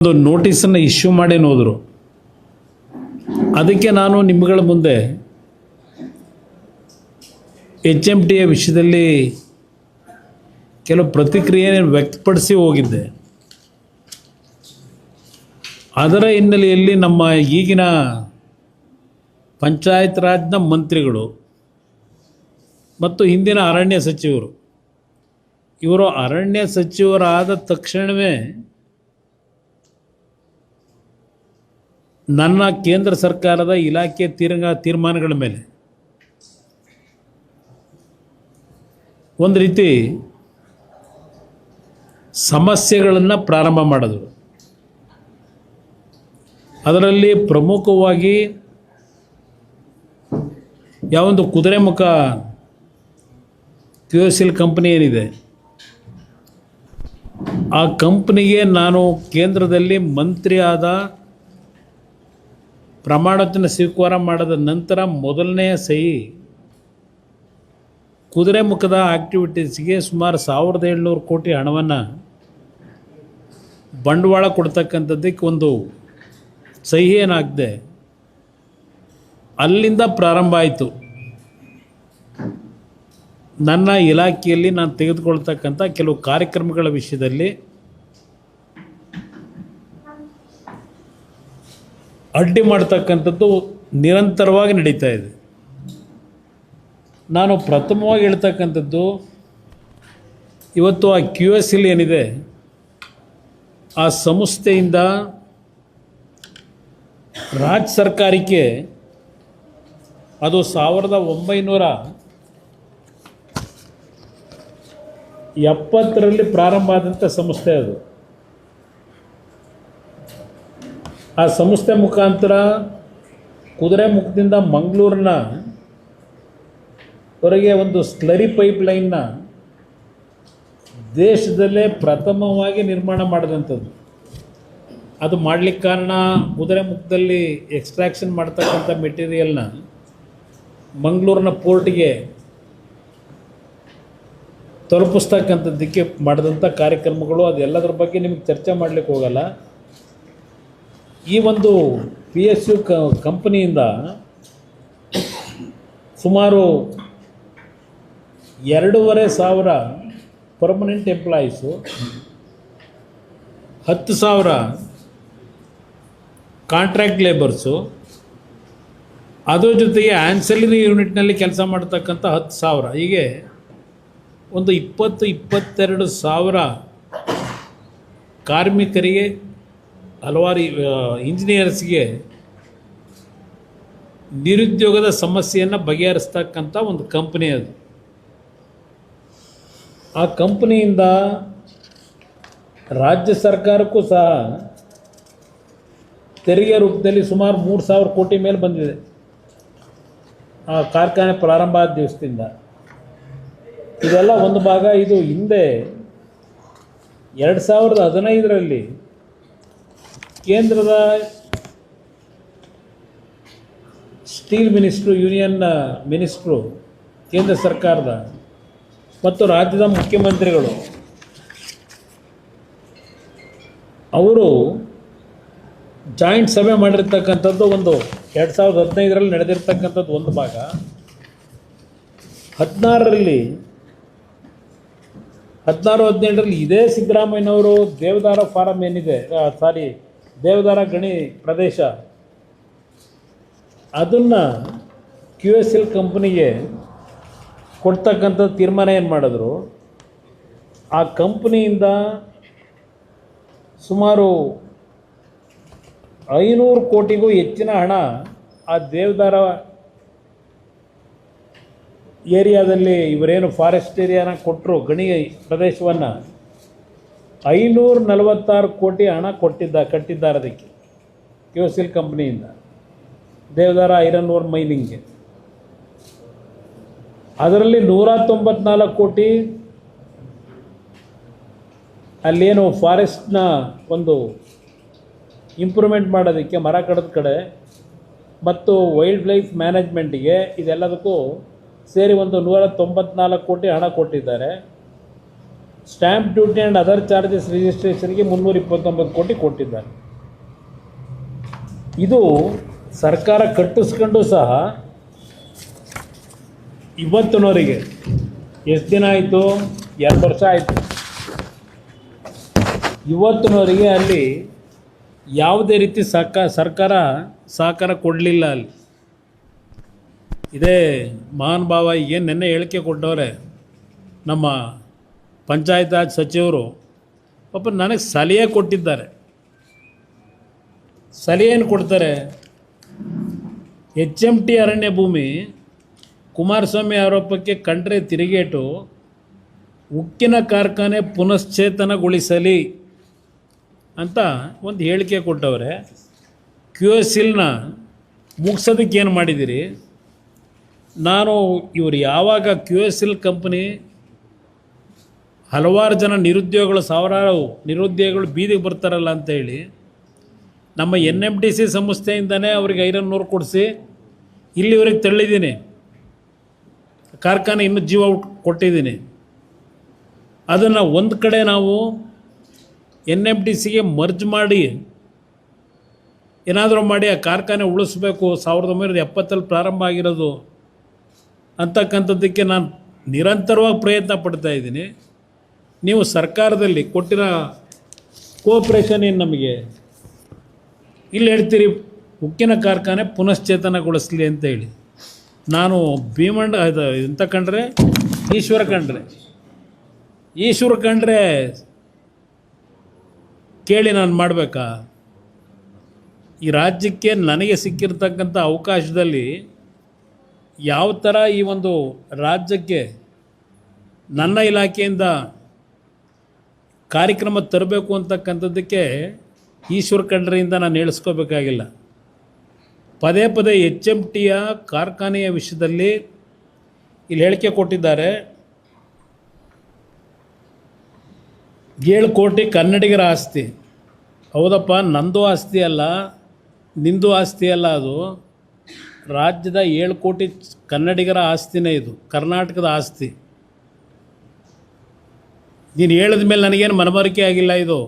ಒಂದು ನೋಟಿಸನ್ನು ಇಶ್ಯೂ ಮಾಡಿ ಹೋದರು. ಅದಕ್ಕೆ ನಾನು ನಿಮ್ಮಗಳ ಮುಂದೆ HMTಯ ವಿಷಯದಲ್ಲಿ ಕೆಲವು ಪ್ರತಿಕ್ರಿಯೆಯನ್ನು ವ್ಯಕ್ತಪಡಿಸಿ ಹೋಗಿದ್ದೆ. ಅದರ ಹಿನ್ನೆಲೆಯಲ್ಲಿ ನಮ್ಮ ಈಗಿನ ಪಂಚಾಯತ್ ರಾಜ್ನ ಮಂತ್ರಿಗಳು ಮತ್ತು ಹಿಂದಿನ ಅರಣ್ಯ ಸಚಿವರು ಇವರು ಅರಣ್ಯ ಸಚಿವರಾದ ತಕ್ಷಣವೇ ನನ್ನ ಕೇಂದ್ರ ಸರ್ಕಾರದ ಇಲಾಖೆ ತೀರ್ಮಾನಗಳ ಮೇಲೆ ಒಂದು ರೀತಿ ಸಮಸ್ಯೆಗಳನ್ನು ಪ್ರಾರಂಭ ಮಾಡಿದ್ರು. ಅದರಲ್ಲಿ ಪ್ರಮುಖವಾಗಿ ಯಾವೊಂದು ಕುದುರೆಮುಖ QSL ಕಂಪನಿ ಏನಿದೆ, ಆ ಕಂಪ್ನಿಗೆ ನಾನು ಕೇಂದ್ರದಲ್ಲಿ ಮಂತ್ರಿ ಆದ ಪ್ರಮಾಣವಚನ ಸ್ವೀಕಾರ ಮಾಡಿದ ನಂತರ ಮೊದಲನೆಯ ಸಹಿ ಕುದುರೆಮುಖದ ಆಕ್ಟಿವಿಟೀಸ್ಗೆ ಸುಮಾರು 1700 ಕೋಟಿ ಹಣವನ್ನು ಬಂಡವಾಳ ಕೊಡ್ತಕ್ಕಂಥದ್ದಕ್ಕೆ ಒಂದು ಸಹಿ ಏನಾಗಿದೆ, ಅಲ್ಲಿಂದ ಪ್ರಾರಂಭ ಆಯಿತು. ನನ್ನ ಇಲಾಖೆಯಲ್ಲಿ ನಾನು ತೆಗೆದುಕೊಳ್ತಕ್ಕಂಥ ಕೆಲವು ಕಾರ್ಯಕ್ರಮಗಳ ವಿಷಯದಲ್ಲಿ ಅಡ್ಡಿ ಮಾಡ್ತಕ್ಕಂಥದ್ದು ನಿರಂತರವಾಗಿ ನಡೀತಾ ಇದೆ. ನಾನು ಪ್ರಥಮವಾಗಿ ಹೇಳ್ತಕ್ಕಂಥದ್ದು, ಇವತ್ತು ಆ QSL ಏನಿದೆ, ಆ ಸಂಸ್ಥೆಯಿಂದ ರಾಜ್ಯ ಸರ್ಕಾರಕ್ಕೆ ಅದು 1970ರಲ್ಲಿ ಪ್ರಾರಂಭ ಆದಂಥ ಸಂಸ್ಥೆ. ಅದು ಆ ಸಂಸ್ಥೆ ಮುಖಾಂತರ ಕುದುರೆಮುಖದಿಂದ ಮಂಗಳೂರಿನ ಹೊರಗೆ ಒಂದು ಸ್ಲರಿ ಪೈಪ್ಲೈನ್ನ ದೇಶದಲ್ಲೇ ಪ್ರಥಮವಾಗಿ ನಿರ್ಮಾಣ ಮಾಡಿದಂಥದ್ದು. ಅದು ಮಾಡಲಿಕ್ಕೆ ಕಾರಣ, ಕುದುರೆಮುಖದಲ್ಲಿ ಎಕ್ಸ್ಟ್ರಾಕ್ಷನ್ ಮಾಡ್ತಕ್ಕಂಥ ಮೆಟೀರಿಯಲ್ನ ಮಂಗಳೂರಿನ ಪೋರ್ಟ್ಗೆ ತಲುಪಿಸ್ತಕ್ಕಂಥದ್ದಕ್ಕೆ ಮಾಡಿದಂಥ ಕಾರ್ಯಕ್ರಮಗಳು. ಅದೆಲ್ಲದರ ಬಗ್ಗೆ ನಿಮಗೆ ಚರ್ಚೆ ಮಾಡಲಿಕ್ಕೆ ಹೋಗಲ್ಲ. ಈ ಒಂದು PSU ಕಂಪನಿಯಿಂದ ಸುಮಾರು 2500 ಪರ್ಮನೆಂಟ್ ಎಂಪ್ಲಾಯೀಸು, 10,000 ಕಾಂಟ್ರಾಕ್ಟ್ ಲೇಬರ್ಸು, ಅದ್ರ ಜೊತೆಗೆ ಆನ್ಸಲರಿ ಯೂನಿಟ್ನಲ್ಲಿ ಕೆಲಸ ಮಾಡ್ತಕ್ಕಂಥ 10,000, ಹೀಗೆ ಒಂದು 20-22,000 ಕಾರ್ಮಿಕರಿಗೆ, ಹಲವಾರು ಇಂಜಿನಿಯರ್ಸ್ಗೆ ನಿರುದ್ಯೋಗದ ಸಮಸ್ಯೆಯನ್ನು ಬಗೆಹರಿಸ್ತಕ್ಕಂಥ ಒಂದು ಕಂಪನಿ ಅದು. ಆ ಕಂಪನಿಯಿಂದ ರಾಜ್ಯ ಸರ್ಕಾರಕ್ಕೂ ಸಹ ತೆರಿಗೆ ರೂಪದಲ್ಲಿ ಸುಮಾರು 3,000 ಕೋಟಿ ಮೇಲೆ ಬಂದಿದೆ ಆ ಕಾರ್ಖಾನೆ ಪ್ರಾರಂಭ ಆದ ದಿವಸದಿಂದ. ಇದೆಲ್ಲ ಒಂದು ಭಾಗ. ಇದು ಹಿಂದೆ 2015ರಲ್ಲಿ ಕೇಂದ್ರದ ಸ್ಟೀಲ್ ಮಿನಿಸ್ಟ್ರು, ಯೂನಿಯನ್ ಮಿನಿಸ್ಟ್ರು, ಕೇಂದ್ರ ಸರ್ಕಾರದ ಮತ್ತು ರಾಜ್ಯದ ಮುಖ್ಯಮಂತ್ರಿಗಳು ಅವರು ಜಾಯಿಂಟ್ ಸಭೆ ಮಾಡಿರ್ತಕ್ಕಂಥದ್ದು ಒಂದು 2015ರಲ್ಲಿ ನಡೆದಿರ್ತಕ್ಕಂಥದ್ದು ಒಂದು ಭಾಗ. 16-17ರಲ್ಲಿ ಇದೇ ಸಿದ್ದರಾಮಯ್ಯನವರು ದೇವದಾರ ಫಾರಂ ಏನಿದೆ, ದೇವದಾರ ಗಣಿ ಪ್ರದೇಶ, ಅದನ್ನು QSL ಕಂಪನಿಗೆ ಕೊಡ್ತಕ್ಕಂಥ ತೀರ್ಮಾನ ಏನು ಮಾಡಿದ್ರು. ಆ ಕಂಪನಿಯಿಂದ ಸುಮಾರು 500 ಕೋಟಿಗೂ ಹೆಚ್ಚಿನ ಹಣ ಆ ದೇವದಾರ ಏರಿಯಾದಲ್ಲಿ ಇವರೇನು ಫಾರೆಸ್ಟ್ ಏರಿಯಾನ ಕೊಟ್ಟರು, ಗಣಿ ಪ್ರದೇಶವನ್ನು 546 ಕೋಟಿ ಹಣ ಕಟ್ಟಿದ್ದಾರೆ ಅದಕ್ಕೆ QSL ಕಂಪ್ನಿಯಿಂದ ದೇವದಾರ ಐರನ್ ಓರ್ ಮೈನಿಂಗ್ಗೆ. ಅದರಲ್ಲಿ 194 ಕೋಟಿ ಅಲ್ಲೇನು ಫಾರೆಸ್ಟ್ನ ಒಂದು ಇಂಪ್ರೂವ್ಮೆಂಟ್ ಮಾಡೋದಕ್ಕೆ, ಮರ ಕಡದ ಕಡೆ ಮತ್ತು ವೈಲ್ಡ್ ಲೈಫ್ ಮ್ಯಾನೇಜ್ಮೆಂಟಿಗೆ, ಇದೆಲ್ಲದಕ್ಕೂ ಸೇರಿ ಒಂದು 194 ಕೋಟಿ ಹಣ ಕೊಟ್ಟಿದ್ದಾರೆ. Stamp duty and other charges ರಿಜಿಸ್ಟ್ರೇಷನ್ಗೆ 329 ಕೋಟಿ ಕೊಟ್ಟಿದ್ದಾರೆ. ಇದು ಸರ್ಕಾರ ಕಟ್ಟಿಸ್ಕೊಂಡು ಸಹ ಇವತ್ತಿನವರೆಗೆ ಎಷ್ಟು ದಿನ ಆಯಿತು? 2 ವರ್ಷ ಆಯಿತು. ಇವತ್ತಿನವರೆಗೆ ಅಲ್ಲಿ ಯಾವುದೇ ರೀತಿ ಸರ್ಕಾರ ಸಹಕಾರ ಕೊಡಲಿಲ್ಲ. ಅಲ್ಲಿ ಇದೇ ಮಹಾನ್ ಭಾವ ಏನು ನೆನ್ನೆ ಹೇಳಿಕೆ ಕೊಟ್ಟವ್ರೆ ನಮ್ಮ ಪಂಚಾಯತ್ ರಾಜ್ ಸಚಿವರು, ಪಾಪ ನನಗೆ ಸಲಹೆ ಕೊಟ್ಟಿದ್ದಾರೆ. ಸಲಹೆಯನ್ನು ಕೊಡ್ತಾರೆ, HMT ಅರಣ್ಯ ಭೂಮಿ ಕುಮಾರಸ್ವಾಮಿ ಆರೋಪಕ್ಕೆ ಕಂಡ್ರೆ ತಿರುಗೇಟು, ಉಕ್ಕಿನ ಕಾರ್ಖಾನೆ ಪುನಶ್ಚೇತನಗೊಳಿಸಲಿ ಅಂತ ಒಂದು ಹೇಳಿಕೆ ಕೊಟ್ಟವ್ರೆ. QSLನ ಮುಗಿಸೋದಕ್ಕೆ ಏನು ಮಾಡಿದ್ದೀರಿ? ನಾನು ಇವರು ಯಾವಾಗ QSL ಕಂಪ್ನಿ ಹಲವಾರು ಜನ ನಿರುದ್ಯೋಗಿಗಳು, ಸಾವಿರಾರು ನಿರುದ್ಯೋಗಿಗಳು ಬೀದಿಗೆ ಬರ್ತಾರಲ್ಲ ಅಂತೇಳಿ ನಮ್ಮ NMDC ಸಂಸ್ಥೆಯಿಂದನೇ ಅವ್ರಿಗೆ ಐರನ್ ನೂರು ಕೊಡಿಸಿ ಇಲ್ಲಿವರೆಗೆ ತಳ್ಳಿದ್ದೀನಿ. ಕಾರ್ಖಾನೆ ಇನ್ನೂ ಜೀವ ಕೊಟ್ಟಿದ್ದೀನಿ. ಅದನ್ನು ಒಂದು ಕಡೆ ನಾವು NMDCಗೆ ಮರ್ಜ್ ಮಾಡಿ ಏನಾದರೂ ಮಾಡಿ ಆ ಕಾರ್ಖಾನೆ ಉಳಿಸ್ಬೇಕು, 1970 ಪ್ರಾರಂಭ ಆಗಿರೋದು ಅಂತಕ್ಕಂಥದ್ದಕ್ಕೆ ನಾನು ನಿರಂತರವಾಗಿ ಪ್ರಯತ್ನ ಪಡ್ತಾ ಇದ್ದೀನಿ. ನೀವು ಸರ್ಕಾರದಲ್ಲಿ ಕೊಟ್ಟಿರೋ ಕೋಆಪ್ರೇಷನ್ ಏನು ನಮಗೆ? ಇಲ್ಲಿ ಹೇಳ್ತೀರಿ ಉಕ್ಕಿನ ಕಾರ್ಖಾನೆ ಪುನಶ್ಚೇತನಗೊಳಿಸಲಿ ಅಂತ ಹೇಳಿ. ನಾನು ಭೀಮಣ್ಣ ಎಂತ ಕಂಡ್ರೆ ಈಶ್ವರ ಕಂಡ್ರೆ ಕೇಳಿ ನಾನು ಮಾಡಬೇಕಾ? ಈ ರಾಜ್ಯಕ್ಕೆ ನನಗೆ ಸಿಕ್ಕಿರ್ತಕ್ಕಂಥ ಅವಕಾಶದಲ್ಲಿ ಯಾವ ಥರ ಈ ಒಂದು ರಾಜ್ಯಕ್ಕೆ ನನ್ನ ಇಲಾಖೆಯಿಂದ ಕಾರ್ಯಕ್ರಮ ತರಬೇಕು ಅಂತಕ್ಕಂಥದ್ದಕ್ಕೆ ಈಶ್ವರ ಖಂಡ್ರೆಯಿಂದ ನಾನು ಹೇಳಿಸ್ಕೋಬೇಕಾಗಿಲ್ಲ. ಪದೇ ಪದೇ HMTಯ ಕಾರ್ಖಾನೆಯ ವಿಷಯದಲ್ಲಿ ಇಲ್ಲಿ ಹೇಳಿಕೆ ಕೊಟ್ಟಿದ್ದಾರೆ. 7 ಕೋಟಿ ಕನ್ನಡಿಗರ ಆಸ್ತಿ. ಹೌದಪ್ಪ, ನಂದು ಆಸ್ತಿ ಅಲ್ಲ, ನಿಂದು ಆಸ್ತಿ ಅಲ್ಲ, ಅದು ರಾಜ್ಯದ 7 ಕೋಟಿ ಕನ್ನಡಿಗರ ಆಸ್ತಿನೇ. ಇದು ಕರ್ನಾಟಕದ ಆಸ್ತಿ. ನೀನು ಹೇಳಿದ ಮೇಲೆ ನನಗೇನು ಮನವರಿಕೆ ಆಗಿಲ್ಲ. ಇದು